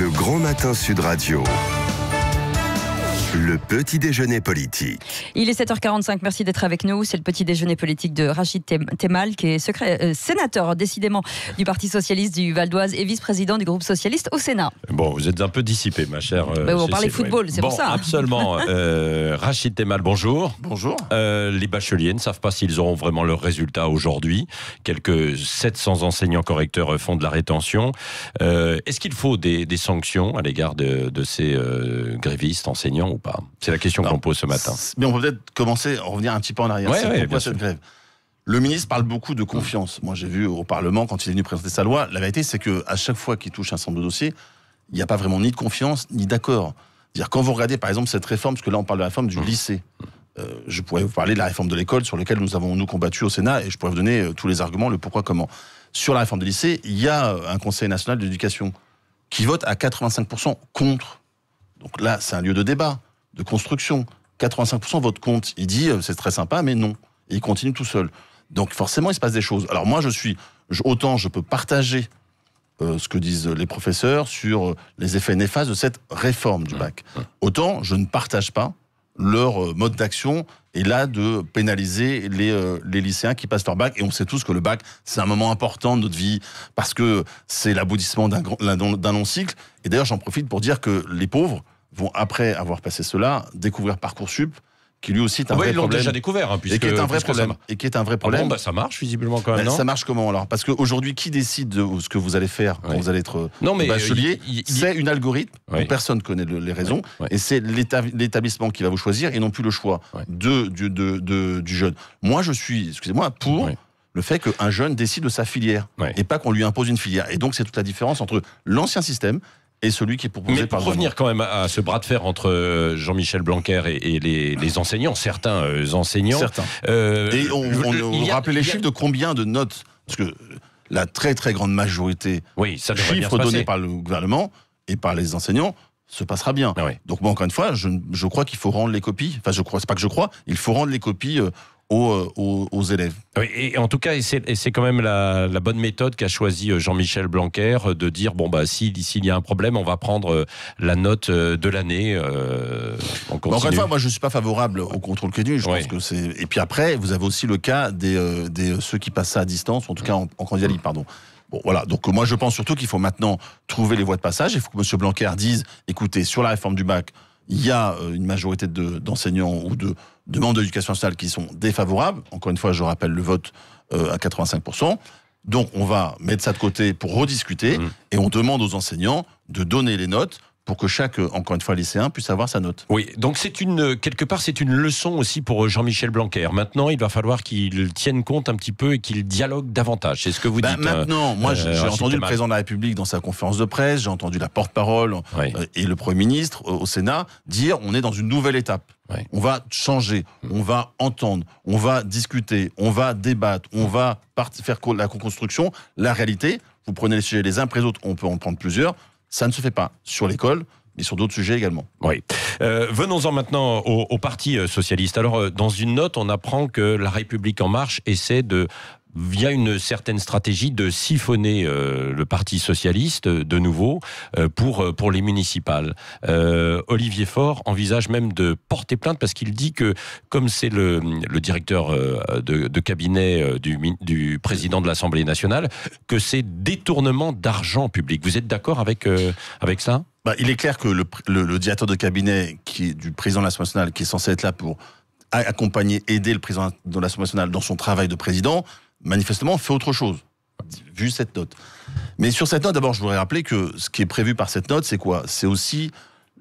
Le Grand Matin Sud Radio. Le petit déjeuner politique. Il est 7h45, merci d'être avec nous. C'est le petit déjeuner politique de Rachid Temal, qui est sénateur décidément du Parti Socialiste du Val d'Oise et vice-président du groupe socialiste au Sénat. Bon, vous êtes un peu dissipé, ma chère. On parlait football, c'est bon, pour ça. Absolument. Rachid Temal, bonjour. Bonjour. Les bacheliers ne savent pas s'ils auront vraiment leurs résultats aujourd'hui. Quelques 700 enseignants correcteurs font de la rétention. Est-ce qu'il faut des sanctions à l'égard de ces grévistes, enseignants ou pas? C'est la question qu'on pose ce matin. Mais on peut peut-être commencer, revenir un petit peu en arrière. Pourquoi cette grève? Le ministre parle beaucoup de confiance. Moi, j'ai vu au Parlement, quand il est venu présenter sa loi, la vérité, c'est qu'à chaque fois qu'il touche un certain nombre de dossiers, il n'y a pas vraiment ni de confiance, ni d'accord. C'est-à-dire, quand vous regardez, par exemple, cette réforme, parce que là, on parle de la réforme du lycée, je pourrais vous parler de la réforme de l'école, sur laquelle nous avons, combattu au Sénat, et je pourrais vous donner tous les arguments, le pourquoi, comment. Sur la réforme du lycée, il y a un Conseil national de l'éducation qui vote à 85% contre. Donc là, c'est un lieu de débat, de construction. 85% vote contre. Il dit, c'est très sympa, mais non. Et il continue tout seul. Donc forcément, il se passe des choses. Alors moi, autant je peux partager ce que disent les professeurs sur les effets néfastes de cette réforme du bac. Autant je ne partage pas leur mode d'action et là de pénaliser les lycéens qui passent leur bac. Et on sait tous que le bac, c'est un moment important de notre vie parce que c'est l'aboutissement d'un long cycle. Et d'ailleurs, j'en profite pour dire que les pauvres vont, après avoir passé cela, découvrir Parcoursup, qui lui aussi est un vrai problème. Ils l'ont déjà découvert, et qui est un vrai problème. Et qui est un vrai problème. Ça marche visiblement quand même, non? Ça marche comment alors? Parce qu'aujourd'hui, qui décide de ce que vous allez faire quand vous allez être bachelier? C'est une algorithme dont personne ne connaît les raisons, et c'est l'établissement qui va vous choisir et non plus le choix du jeune. Moi, je suis, excusez-moi, pour le fait qu'un jeune décide de sa filière et pas qu'on lui impose une filière. Et donc, c'est toute la différence entre l'ancien système et celui qui est proposé par le gouvernement. Revenir quand même à ce bras de fer entre Jean-Michel Blanquer et les enseignants, certains enseignants. Et on rappelait les chiffres de combien de notes, parce que la très très grande majorité chiffres donnés par le gouvernement et par les enseignants se passera bien. Donc moi, encore une fois, je crois qu'il faut rendre les copies. Enfin, c'est pas que je crois, il faut rendre les copies aux élèves. Oui, et en tout cas, c'est quand même la bonne méthode qu'a choisi Jean-Michel Blanquer, de dire s'il y a un problème, on va prendre la note de l'année. Encore une fois, moi je suis pas favorable au contrôle continu. Je pense que c'est. Et puis après, vous avez aussi le cas des ceux qui passent ça à distance, ou en tout cas en candidat libre, pardon. Bon, voilà. Donc moi je pense surtout qu'il faut maintenant trouver les voies de passage. Il faut que M. Blanquer dise, écoutez, sur la réforme du bac, il y a une majorité d'enseignants ou de membres de l'éducation nationale qui sont défavorables. Encore une fois, je rappelle le vote à 85%. Donc, on va mettre ça de côté pour rediscuter et on demande aux enseignants de donner les notes pour que chaque, encore une fois, lycéen puisse avoir sa note. Oui, donc quelque part, c'est une leçon aussi pour Jean-Michel Blanquer. Maintenant, il va falloir qu'il tienne compte un petit peu et qu'il dialogue davantage. C'est ce que vous dites. Maintenant, moi, j'ai entendu le président de la République dans sa conférence de presse, j'ai entendu la porte-parole et le Premier ministre au Sénat dire on est dans une nouvelle étape. On va changer, on va entendre, on va discuter, on va débattre, on va faire la co-construction. La réalité, vous prenez les sujets les uns après les autres, on peut en prendre plusieurs. Ça ne se fait pas sur l'école, mais sur d'autres sujets également. Oui. Venons-en maintenant au Parti socialiste. Alors, dans une note, on apprend que La République En Marche essaie via une certaine stratégie de siphonner le Parti socialiste de nouveau pour les municipales. Olivier Faure envisage même de porter plainte parce qu'il dit que, comme c'est le directeur de cabinet du président de l'Assemblée nationale, que c'est détournement d'argent public. Vous êtes d'accord avec ça ? Il est clair que le directeur de cabinet du président de l'Assemblée nationale, qui est censé être là pour accompagner, aider le président de l'Assemblée nationale dans son travail de président, manifestement fait autre chose, vu cette note. Mais sur cette note, d'abord, je voudrais rappeler que ce qui est prévu par cette note, c'est quoi? C'est aussi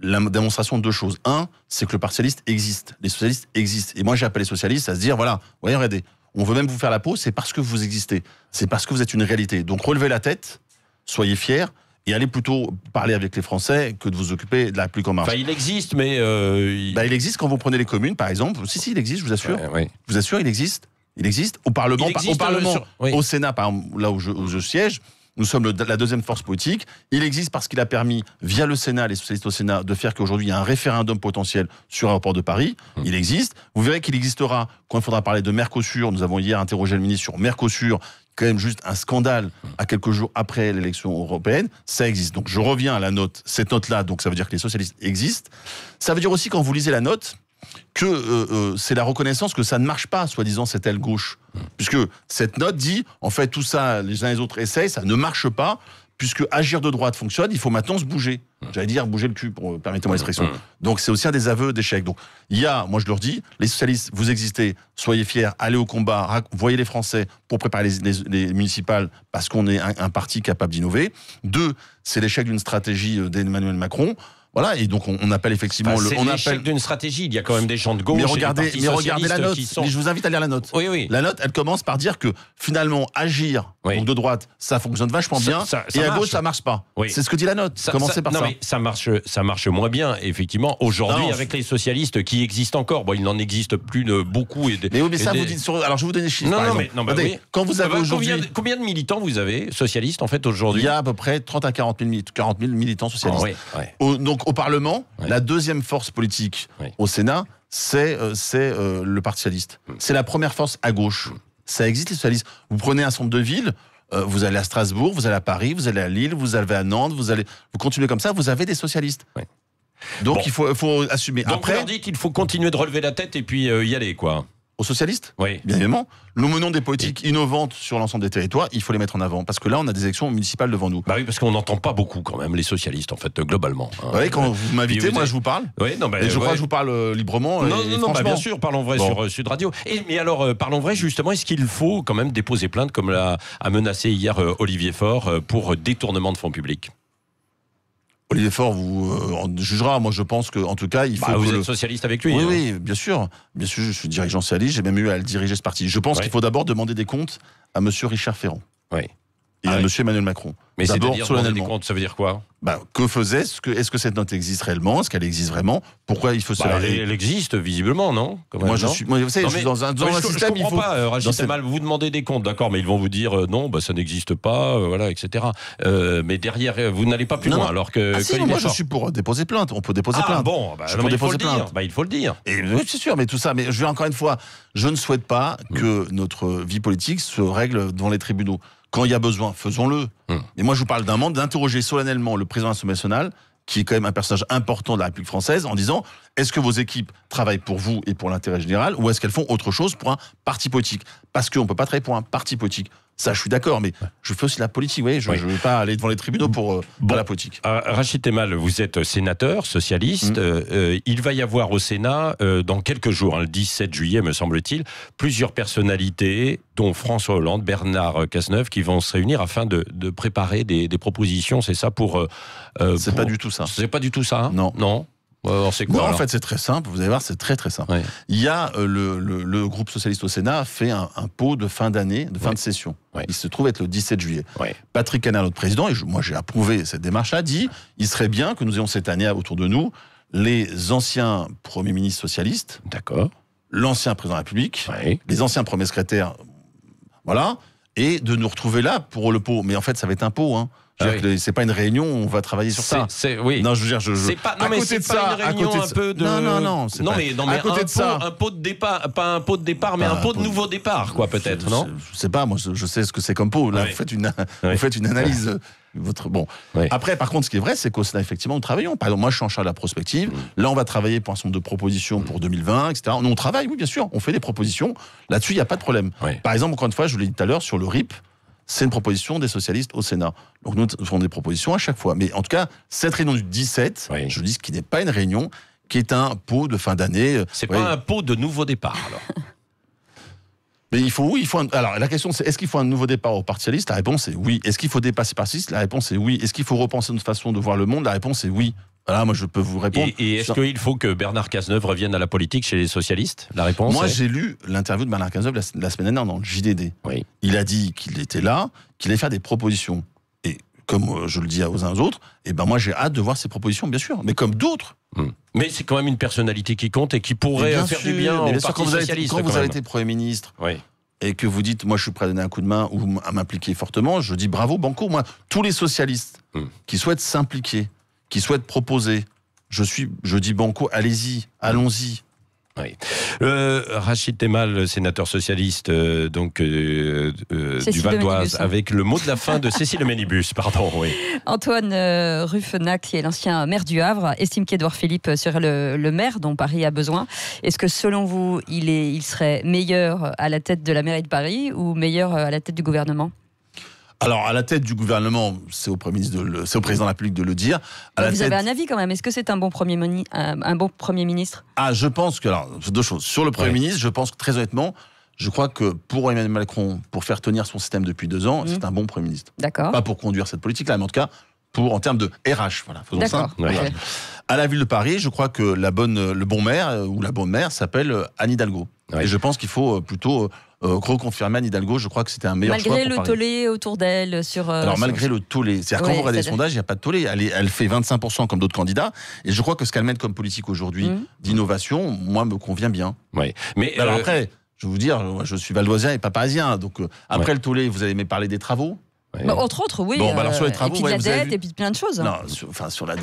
la démonstration de deux choses. Un, c'est que le Parti socialiste existe, les socialistes existent. Et moi, j'ai appelé les socialistes à se dire, voilà, voyez, regardez, on veut même vous faire la peau, c'est parce que vous existez, c'est parce que vous êtes une réalité. Donc relevez la tête, soyez fiers, et allez plutôt parler avec les Français que de vous occuper de la République En Marche. Il existe, mais... il existe quand vous prenez les communes, par exemple. Si, il existe, je vous assure. Je vous assure, il existe. Il existe au Parlement, au Sénat, par exemple, là où je siège. Nous sommes la deuxième force politique. Il existe parce qu'il a permis, via le Sénat, les socialistes au Sénat, de faire qu'aujourd'hui, il y a un référendum potentiel sur l'aéroport de Paris. Il existe. Vous verrez qu'il existera quand il faudra parler de Mercosur. Nous avons hier interrogé le ministre sur Mercosur, quand même juste un scandale à quelques jours après l'élection européenne, ça existe. Donc je reviens à la note, cette note-là, donc ça veut dire que les socialistes existent. Ça veut dire aussi, quand vous lisez la note, que c'est la reconnaissance que ça ne marche pas, soi-disant, cette aile gauche. Puisque cette note dit, en fait, tout ça, les uns et les autres essayent, ça ne marche pas, puisque agir de droite fonctionne, il faut maintenant se bouger. J'allais dire bouger le cul, permettez-moi l'expression. Donc c'est aussi un des aveux d'échec. Donc il y a, moi je leur dis, les socialistes, vous existez, soyez fiers, allez au combat, voyez les Français pour préparer les municipales, parce qu'on est un parti capable d'innover. 2, c'est l'échec d'une stratégie d'Emmanuel Macron. Voilà, et donc on appelle effectivement... c'est l'échec d'une stratégie, il y a quand même des gens de gauche... Mais regardez la note, mais je vous invite à lire la note. Oui. La note, elle commence par dire que finalement, agir donc de droite, ça fonctionne vachement bien, et à gauche, ça marche pas. Oui. C'est ce que dit la note, commencez par ça. Mais ça marche moins bien, effectivement, aujourd'hui, avec les socialistes qui existent encore. Bon, il n'en existe plus beaucoup. Mais oui, mais ça, vous dites... Alors, je vais vous donner des chiffres, par exemple. Quand vous avez aujourd'hui... Combien de militants vous avez, socialistes, en fait, aujourd'hui ? Il y a à peu près 30 à 40 000 militants socialistes. Donc, au Parlement, la deuxième force politique au Sénat, c'est le Parti socialiste. C'est la première force à gauche. Ça existe, les socialistes. Vous prenez un certain nombre de villes, vous allez à Strasbourg, vous allez à Paris, vous allez à Lille, vous allez à Nantes, vous continuez comme ça, vous avez des socialistes. Donc il faut assumer. Donc après, on leur dit qu'il faut continuer de relever la tête et puis y aller, quoi. Aux socialistes ? Oui. Bien évidemment. Nous menons des politiques innovantes sur l'ensemble des territoires, il faut les mettre en avant. Parce que là, on a des élections municipales devant nous. Bah oui, parce qu'on n'entend pas beaucoup quand même les socialistes, en fait, globalement. Oui, quand vous m'invitez, moi je vous parle. Oui, non, bah, et je crois que je vous parle librement. Non, bien sûr, parlons vrai sur Sud Radio. Mais alors, parlons vrai, justement, est-ce qu'il faut quand même déposer plainte, comme a menacé hier Olivier Faure, pour détournement de fonds publics ? Olivier Faure vous jugera. Moi, je pense qu'en tout cas, il faut. Vous êtes socialiste avec lui. Oui, bien sûr. Bien sûr, je suis dirigeant socialiste. J'ai même eu à le diriger ce parti. Je pense qu'il faut d'abord demander des comptes à Monsieur Richard Ferrand. Oui. Et à Monsieur Emmanuel Macron. Mais c'est-à-dire demander des comptes, ça veut dire quoi ? Que faisait est-ce que cette note existe réellement ? Est-ce qu'elle existe vraiment ? Pourquoi il faut se elle existe visiblement, non ? Moi, vous savez, je suis dans un système. Je comprends pas, Rachid Temal, vous demandez des comptes, d'accord, mais ils vont vous dire non, ça n'existe pas, voilà, etc. Mais derrière, vous n'allez pas plus loin, alors que. Moi, je suis pour déposer plainte. On peut déposer plainte. Bon, il faut le dire. Et c'est sûr, mais tout ça. Mais je vais encore une fois, je ne souhaite pas que notre vie politique se règle devant les tribunaux. Quand il y a besoin, faisons-le. Mais moi, je vous parle d'un monde d'interroger solennellement le président de l'Assemblée nationale, qui est quand même un personnage important de la République française, en disant, est-ce que vos équipes travaillent pour vous et pour l'intérêt général, ou est-ce qu'elles font autre chose pour un parti politique ? Parce qu'on ne peut pas travailler pour un parti politique. Ça, je suis d'accord, mais je fais aussi la politique, vous voyez, je ne vais pas aller devant les tribunaux pour la politique. Rachid Temal, vous êtes sénateur, socialiste. Il va y avoir au Sénat, dans quelques jours, le 17 juillet, me semble-t-il, plusieurs personnalités, dont François Hollande, Bernard Cazeneuve, qui vont se réunir afin de préparer des propositions, c'est ça pour... c'est pas du tout ça. C'est pas du tout ça, hein ? Non. Alors c'est quoi, en fait, c'est très simple. Vous allez voir, c'est très très simple. Il y a le groupe socialiste au Sénat a fait un pot de fin d'année, de fin de session. Il se trouve être le 17 juillet. Patrick Canal, notre président, et moi j'ai approuvé cette démarche-là, dit il serait bien que nous ayons cette année autour de nous les anciens premiers ministres socialistes, l'ancien président de la République, les anciens premiers secrétaires, voilà, et de nous retrouver là pour le pot. Mais en fait, ça va être un pot, hein. C'est pas une réunion, on va travailler sur ça. Non, je veux dire, c'est pas, non, à côté de ça, une réunion un peu de. Non, mais à côté de ça, un pot de départ, pas un pot de départ, mais un pot de nouveau départ, quoi, peut-être, non ? Je sais pas, moi, je sais ce que c'est comme pot. Là, vous faites une analyse. Après, par contre, ce qui est vrai, c'est qu'au Sénat, effectivement, nous travaillons. Par exemple, moi, je suis en charge de la prospective. Là, on va travailler pour un certain nombre de propositions pour 2020, etc. Nous, on travaille, oui, bien sûr, on fait des propositions. Là-dessus, il n'y a pas de problème. Par exemple, encore une fois, je vous l'ai dit tout à l'heure, sur le RIP, c'est une proposition des socialistes au Sénat. Donc nous faisons des propositions à chaque fois. Mais en tout cas, cette réunion du 17, je dis qui n'est pas une réunion, qui est un pot de fin d'année. C'est pas un pot de nouveau départ, alors. Mais alors la question c'est, est-ce qu'il faut un nouveau départ au Parti socialiste ? La réponse est oui. Est-ce qu'il faut dépasser le Parti socialiste ? La réponse est oui. Est-ce qu'il faut repenser notre façon de voir le monde ? La réponse est oui. Voilà, moi je peux vous répondre. Et est-ce qu'il faut que Bernard Cazeneuve revienne à la politique chez les socialistes ? La réponse Moi j'ai lu l'interview de Bernard Cazeneuve la semaine dernière dans le JDD. Il a dit qu'il était là, qu'il allait faire des propositions. Et comme je le dis aux uns aux autres, moi j'ai hâte de voir ces propositions, bien sûr, mais comme d'autres. Mais c'est quand même une personnalité qui compte et qui pourrait faire du bien au Parti socialiste. Quand vous avez été Premier ministre, et que vous dites, moi je suis prêt à donner un coup de main ou à m'impliquer fortement, je dis bravo, banco. Moi, tous les socialistes qui souhaitent s'impliquer, qui souhaitent proposer, je dis banco, allez-y, allons-y. Oui. Rachid Temal, sénateur socialiste du Val d'Oise, avec le mot de la fin de Cécile Ménibus. Pardon, oui. Antoine Ruffenac, qui est l'ancien maire du Havre, estime qu'Édouard Philippe serait le maire dont Paris a besoin. Est-ce que selon vous, il serait meilleur à la tête de la mairie de Paris ou meilleur à la tête du gouvernement ? Alors, à la tête du gouvernement, c'est au président de la République de le dire. Vous avez un avis quand même. Est-ce que c'est un bon Premier ministre ? Ah, je pense que, alors, deux choses. Sur le Premier ministre, je pense que très honnêtement, je crois que pour Emmanuel Macron, pour faire tenir son système depuis 2 ans, c'est un bon Premier ministre. D'accord. Pas pour conduire cette politique-là, mais en tout cas, en termes de RH. Voilà, faisons ça. Voilà. Okay. À la ville de Paris, je crois que le bon maire ou la bonne maire s'appelle Anne Hidalgo. Oui. Et je pense qu'il faut plutôt reconfirmer Anne Hidalgo. Je crois que c'était un meilleur choix pour Paris. Malgré le tollé autour d'elle malgré le tollé, c'est-à-dire quand on regarde les sondages, il n'y a pas de tollé. Elle fait 25% comme d'autres candidats. Et je crois que ce qu'elle mène comme politique aujourd'hui d'innovation, moi, me convient bien. Oui. Mais alors après, je vais vous dire, je suis valdoisien et pas parisien. Donc après le tollé, vous avez aimé parler des travaux. Ouais. Bah, entre autres, oui. Bon, alors sur les travaux, et puis de la dette, et puis plein de choses. Non, sur la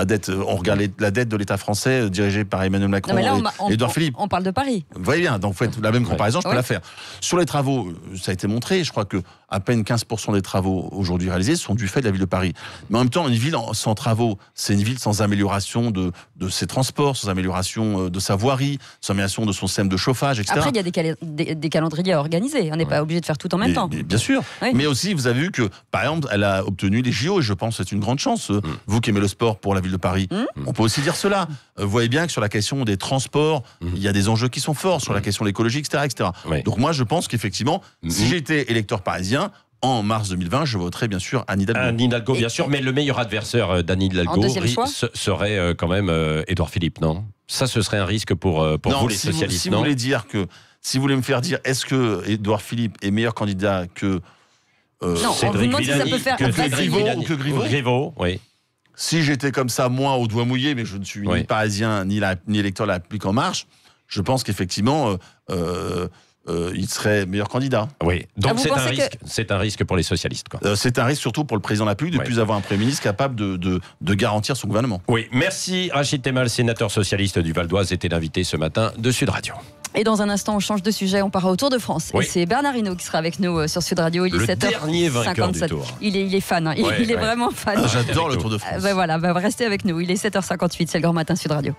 dette, on regarde la dette de l'État français dirigée par Emmanuel Macron et Édouard Philippe. On parle de Paris. Vous voyez bien, donc vous faites la même comparaison, je peux la faire. Sur les travaux, ça a été montré, je crois que à peine 15% des travaux aujourd'hui réalisés sont du fait de la ville de Paris. Mais en même temps, une ville sans travaux, c'est une ville sans amélioration de ses transports, sans amélioration de sa voirie, sans amélioration de son système de chauffage, etc. Après, il y a des calendriers à organiser. On n'est pas obligé de faire tout en même temps. Bien sûr. Oui. Mais aussi, vous avez vu que, par exemple, elle a obtenu les JO, et je pense que c'est une grande chance. Vous qui aimez le sport pour la ville de Paris, on peut aussi dire cela. Vous voyez bien que sur la question des transports, il y a des enjeux qui sont forts, sur la question de l'écologie, etc. etc. Oui. Donc moi, je pense qu'effectivement, si j'étais électeur parisien, en mars 2020, je voterais bien sûr Anne Hidalgo. Anne Hidalgo, bien sûr, mais le meilleur adversaire d'Anne Hidalgo serait quand même Édouard Philippe, non ? Ça, ce serait un risque pour vous, les socialistes, si vous voulez dire que, si vous voulez me faire dire, est-ce que Édouard Philippe est meilleur candidat que Cédric Villani, que Griveaux, oui. Si j'étais comme ça, moi, au doigt mouillé, mais je ne suis ni parisien, ni électeur de la République En Marche, je pense qu'effectivement, il serait meilleur candidat. Oui, donc c'est un risque pour les socialistes. C'est un risque surtout pour le président de la République de ne plus avoir un Premier ministre capable de garantir son gouvernement. Oui, merci Rachid Temal, sénateur socialiste du Val d'Oise, était l'invité ce matin de Sud Radio. Et dans un instant, on change de sujet, on part au Tour de France. Oui. Et c'est Bernard Hinault qui sera avec nous sur Sud Radio. Il est 7h57. Dernier vainqueur du Tour. Il est fan, il est vraiment fan. J'adore le Tour de France. Voilà, restez avec nous. Il est 7h58, c'est le Grand Matin Sud Radio.